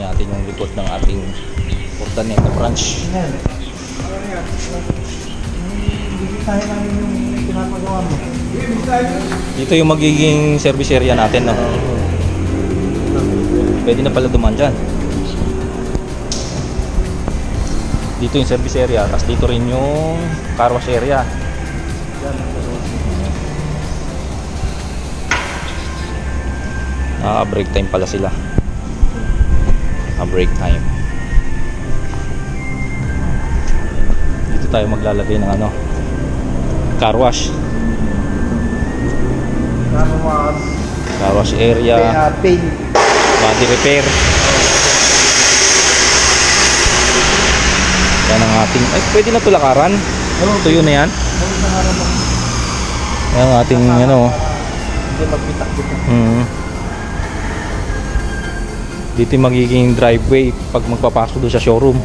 Tingnan natin yung likod ng ating Urdaneta branch. Tayo namin yung pinapagawa mo. Dito yung magiging service area natin, no? Pwede na pala dumaan dyan. Dito yung service area, tapos dito rin yung car wash area. Break time pala sila. Break time. Dito tayo maglalagay ng ano, car wash. Car wash area. Paint. Body repair. Yan ang ating, ay pwede na tulakaran. Tuyo na yan. Yan ang ating ano. Hindi magbitak-bitak. Dito yung magiging driveway pag magpapasok doon sa showroom.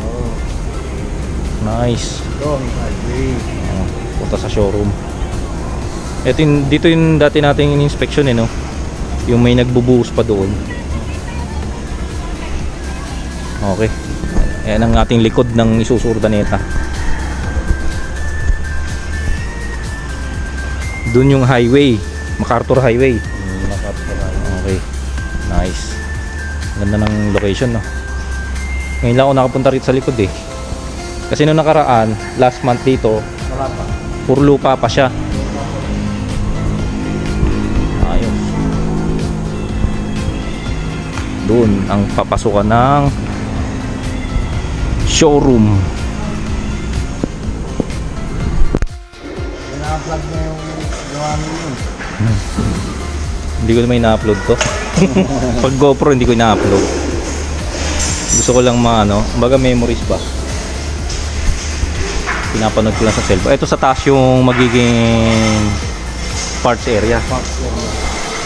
Nice. Ito, may driveway. Punta sa showroom. Ito yung, dito yung dati nating inspection no. Yung may nagbubuhos pa doon. Okay. Ayan ang ating likod ng Isuzu Urdaneta. Doon yung highway, MacArthur Highway. Okay. Nice. Ganda ng location, no. Ngayon lang ako nakapunta rito sa likod eh. Kasi nung nakaraan, last month dito, Wala pa. puro lupa pa siya. Ayos. Doon ang papasukan ng showroom. Ina-upload na yung gawa mo yun. Hindi ko naman ina-upload to. Pag GoPro hindi ko ina-upload. Gusto ko lang maano, kumbaga memories ba. Pinapanood ko lang sa cellphone. Ito sa taas yung magiging parts area.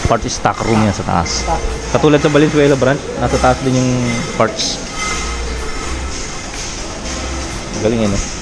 Parts stock room yan sa taas. Katulad sa Valenzuela branch, nasa taas din yung parts. Galing no?